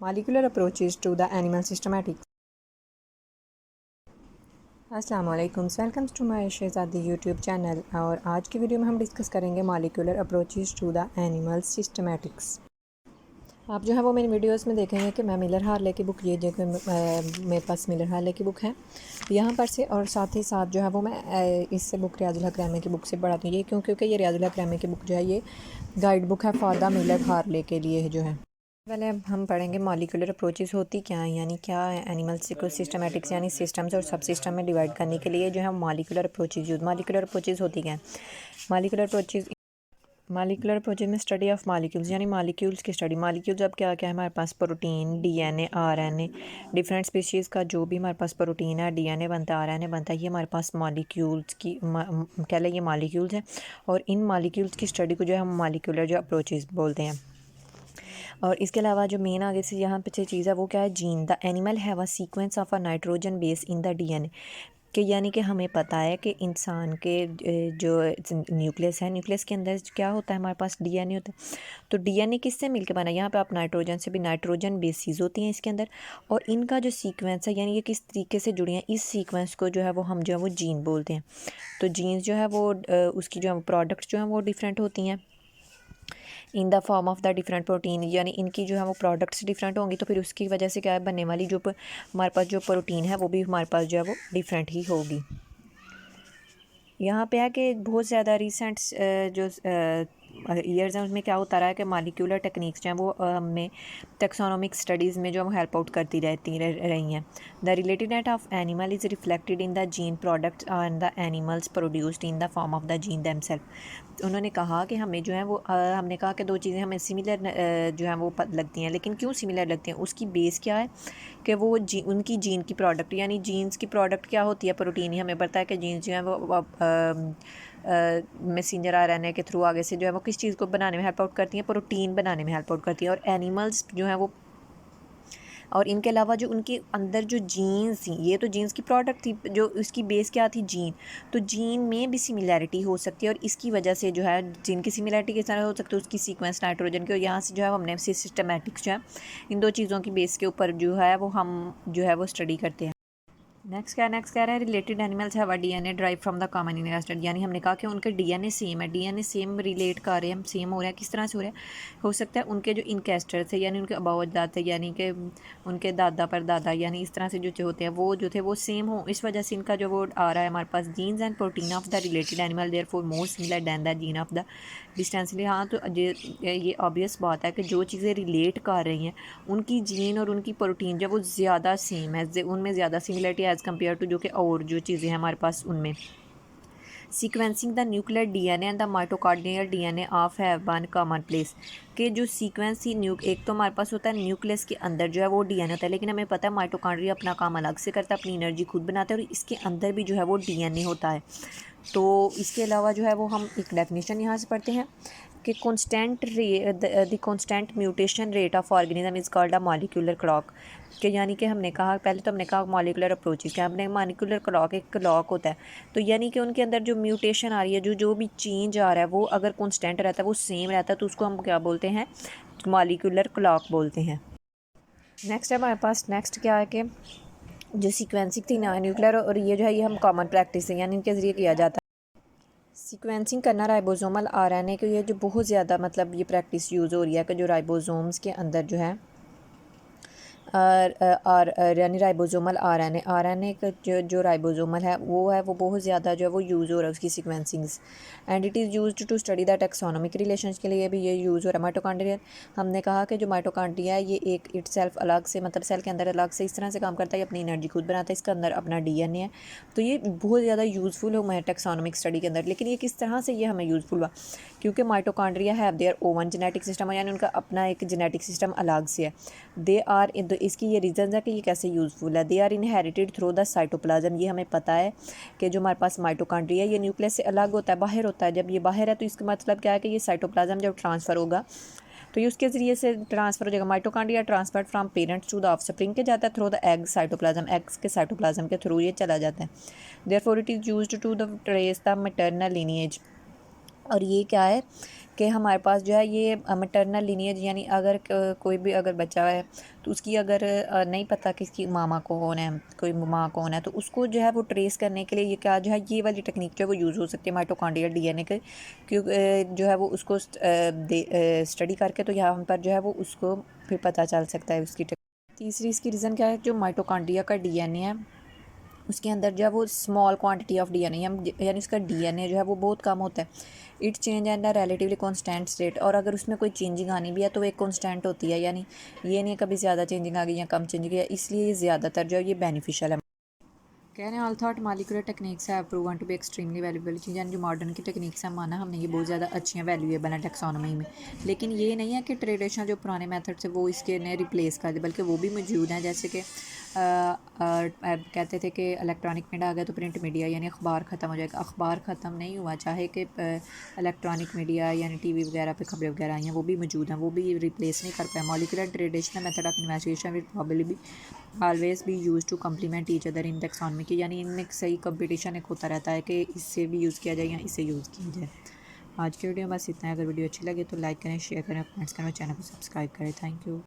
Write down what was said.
Molecular approaches to the animal systematics. अस्सलामुअलैकुम, welcome to my Shahzadi YouTube channel. और आज की वीडियो में हम डिस्कस करेंगे molecular approaches to the animal systematics. आप जो है वो मेरी वीडियोस में देखेंगे कि मैं मिलर हार्ले की बुक, ये जो मेरे पास मिलर हार्ले की बुक है यहाँ पर से, और साथ ही साथ जो है वो मैं इससे बुक रियाजुल हक रहमी की बुक से पढ़ाती हूँ। ये क्योंकि ये रियाजुल हक रहमी की बुक जो है ये गाइड बुक है फॉर द मिलर हार्ले के लिए जो है। पहले अब हम पढ़ेंगे मॉलिक्यूलर अप्रोचेस होती क्या है, यानी क्या है एनिमल्स को सिस्टमेटिक्स यानी सिस्टम्स और सब सिस्टम में डिवाइड करने के लिए जो है molecular approaches use. Molecular approaches होती क्या है? मॉलिक्यूलर अप्रोचेस में स्टडी ऑफ मॉलिक्यूल्स यानी मॉलिक्यूल्स की स्टडी। मॉलिक्यूल्स अब क्या क्या है हमारे पास? Protein, DNA, RNA, different species का जो भी हमारे पास प्रोटीन है, डीएनए बनता है, आरएनए बनता है, ये हमारे पास मॉलिक्यूल्स की कह लें ये मॉलिक्यूल्स हैं। और इन मॉलिक्यूल्स की स्टडी को जो है हम मॉलिक्यूलर जो अप्रोचेस बोलते हैं। और इसके अलावा जो मेन आगे से यहाँ पीछे चीज़ है वो क्या है? Gene. The animal have a sequence of a nitrogen base in the DNA, कि यानी कि हमें पता है कि इंसान के जो न्यूक्लियस है, न्यूक्लियस के अंदर क्या होता है? हमारे पास डीएनए होता है। तो डीएनए किससे मिलकर बना? यहाँ पे आप नाइट्रोजन से भी, नाइट्रोजन बेसिस होती हैं इसके अंदर। और इनका जो सीक्वेंस है यानी ये किस तरीके से जुड़ी हैं, इस सीक्वेंस को जो है वो हम जो है वो जीन बोलते हैं। तो जीन्स जो है वो उसकी जो प्रोडक्ट्स जो हैं वो डिफरेंट होती हैं इन the form of the different protein, यानी इनकी जो है वो प्रोडक्ट्स डिफरेंट होंगी। तो फिर उसकी वजह से क्या है, बनने वाली जो हमारे पास जो प्रोटीन है वो भी हमारे पास जो है वो डिफरेंट ही होगी। यहाँ पे है कि बहुत ज़्यादा रिसेंट जो ईयर्स हैं उसमें क्या होता रहा है कि मॉलिक्यूलर टेक्निक्स जो हैं वो हमें टेक्सोनोमिक स्टडीज़ में जो हम हेल्प आउट करती रही हैं। The relatedness of animal is reflected in the gene products and the animals produced in the form of the gene themselves. उन्होंने कहा कि हमें जो है वो हमने कहा कि दो चीज़ें हमें सिमिलर जो है वो लगती हैं, लेकिन क्यों सिमिलर लगती हैं? उसकी बेस क्या है कि वो उनकी जीन की प्रोडक्ट, यानी जीन्स की प्रोडक्ट क्या होती है? प्रोटीन ही। हमें पता है कि जीन्स जो है वो मैसेंजर आरएनए के थ्रू आगे से जो है वो किस चीज़ को बनाने में हेल्प आउट करती हैं? प्रोटीन बनाने में हेल्प आउट करती हैं। और एनिमल्स जो है वो, और इनके अलावा जो उनके अंदर जो जीन्स थी, ये तो जीन्स की प्रोडक्ट थी, जो उसकी बेस क्या थी? जीन। तो जीन में भी सिमिलैरिटी हो सकती है और इसकी वजह से जो है जीन की सिमिलैरिटी किस तरह हो सकती है? उसकी सीक्वेंस नाइट्रोजन की। और यहाँ से जो है हमने सिस्टमैटिक्स जो है इन दो चीज़ों की बेस के ऊपर जो है वो हम जो है वो स्टडी करते हैं। नेक्स्ट कह रहा है related animals have a DNA drive from the common ancestor, यानी हमने कहा कि उनके डीएनए सेम है। डीएनए सेम रिलेट कर रहे हैं हम, सेम हो रहा है। किस तरह से हो रहा है? हो सकता है उनके जो इनकेस्टर थे यानी उनके अबाव अजदाद थे, यानी कि उनके दादा पर दादा, यानी इस तरह से जो होते हैं वो जो थे वो सेम हो। इस वजह से इनका जो वो आ रहा है हमारे पास genes and protein of the related animal therefore more similar than the gene of the distantly. हाँ, तो ये ऑब्वियस बात है कि जो चीज़ें रिलेट कर रही हैं उनकी जीन और उनकी प्रोटीन जो वो ज़्यादा सेम है, उनमें ज़्यादा सिमिलरिटी एज़ कम्पेयर टू जो कि और जो चीज़ें हैं हमारे पास उनमें। Sequencing the nuclear DNA and the mitochondrial DNA of have one common place, के जो सीक्वेंस ही एक तो हमारे पास होता है न्यूक्लियस के अंदर जो है वो डीएनए होता है, लेकिन हमें पता है माइटोकॉन्ड्रिया अपना काम अलग से करता है, अपनी एनर्जी खुद बनाता है, और इसके अंदर भी जो है वो डीएनए होता है। तो इसके अलावा जो है वो हम एक डेफिनेशन यहाँ से पढ़ते हैं कि the constant mutation rate of organism is called a molecular clock, कि यानी कि हमने कहा पहले तो हमने कहा मॉलिक्यूलर अप्रोचेस क्या, हमने मॉलिक्यूलर क्लॉक एक क्लॉक होता है। तो यानी कि उनके अंदर जो म्यूटेशन आ रही है, जो भी चेंज आ रहा है वो अगर कांस्टेंट रहता है, वो सेम रहता है, तो उसको हम क्या बोलते हैं? मॉलिक्यूलर क्लॉक बोलते हैं। नेक्स्ट है हमारे पास, नेक्स्ट क्या है कि जो सीक्वेंसिंग थी ना न्यूक्लियर, और ये जो है ये हम कॉमन प्रैक्टिस है यानी इनके ज़रिए किया जाता है। सीक्वेंसिंग करना राइबोसोमल आरएनए के, ये जो बहुत ज़्यादा मतलब ये प्रैक्टिस यूज़ हो रही है कि जो राइबोसोम्स के अंदर जो है यानी राइबोसोमल आरएनए का जो राइबोसोमल है वो बहुत ज़्यादा जो है वो यूज़ हो रहा है उसकी sequencings. And it is used to study the taxonomic relations के लिए भी ये यूज़ हो रहा है। माइटोकॉन्ड्रिया, हमने कहा कि जो माइटोकॉन्ड्रिया है ये एक इटसेल्फ अलग से, मतलब सेल के अंदर अलग से इस तरह से काम करता है, ये अपनी एनर्जी खुद बनाता है, इसके अंदर अपना डीएनए है। तो ये बहुत ज़्यादा यूज़फुल हो है टेक्सोनोमिक स्टडी के अंदर। लेकिन ये किस तरह से ये हमें यूज़फुल हुआ? क्योंकि mitochondria have their own genetic system, यानी उनका अपना एक जेनेटिक सिस्टम अलग से है। दे आर, इसकी ये रीज़न है कि ये कैसे यूज़फुल है। They are inherited through the cytoplasm, ये हमें पता है कि जो हमारे पास माइटोकॉन्ड्रिया ये न्यूक्लियस से अलग होता है, बाहर होता है। जब ये बाहर है तो इसका मतलब क्या है कि ये साइटोप्लाज्म जब ट्रांसफ़र होगा तो ये उसके ज़रिए से ट्रांसफ़र हो जाएगा। Mitochondria transfer from parents to the offspring के जाता है through the egg cytoplasm, eggs के साइटोप्लाज्म के थ्रू ये चला जाता है। Therefore it is used to the trace the maternal lineage, और ये क्या है कि हमारे पास जो है ये मटरनल लीनिएज, यानी अगर कोई भी अगर बच्चा है तो उसकी अगर नहीं पता कि इसकी मामा कौन है, कोई माँ कौन है, तो उसको जो है वो ट्रेस करने के लिए ये क्या जो है ये वाली टेक्निक जो है वो यूज़ हो सकती है माइटोकॉन्ड्रियल डीएनए के, क्योंकि जो है वो उसको स्टडी करके तो यहाँ पर जो है वो उसको फिर पता चल सकता है उसकी। तीसरी इसकी रीज़न क्या है, जो माइटोकॉन्ड्रिया का डीएनए है उसके अंदर जो है वो स्मॉल क्वांटिटी ऑफ डीएनए, हम यानी उसका डीएनए जो है वो बहुत कम होता है। It change and a relatively constant state, और अगर उसमें कोई चेंजिंग आनी भी है तो वो एक कॉन्स्टेंट होती है, यानी ये नहीं है कभी ज़्यादा चेंजिंग आ गई या कम चेंजिंग है, इसलिए ये ज़्यादातर जो है ये बेनिफिशियल है। कह रहे हैं ऑल थॉट मॉलिक्यूलर टेक्निक्स है proven to be extremely valuable चीज़, यानी जो मॉडर्न की टेक्निक्स हैं माना हमने ये बहुत ज़्यादा अच्छी हैं, वैल्यूएबल हैं टैक्सोनॉमी में, लेकिन ये नहीं है कि ट्रेडिशनल जो पुराने मेथड से वो इसके ने रिप्लेस कर दे, बल्कि वो भी मौजूद हैं। जैसे कि कहते थे कि इलेक्ट्रॉनिक मीडिया आ गया तो प्रिंट मीडिया यानी अखबार ख़त्म हो जाएगा, अखबार ख़त्म नहीं हुआ, चाहे कि इलेक्ट्रॉनिक मीडिया यानी टीवी वगैरह पे खबरें वगैरह आई हैं वो भी मौजूद हैं, वो भी रिप्लेस नहीं कर पाए। Molecular traditional method of investigation will probably भी always be use to complement each other in taxonomy की, यानी इनमें सही कंपटीशन एक होता रहता है कि इससे भी यूज़ किया जाए या इससे यूज़ किया जाए। आज की वीडियो बस इतना है। अगर वीडियो अच्छी लगे तो लाइक करें, शेयर करें, कमेंट्स करें, चैनल को सब्सक्राइब करें। Thank you.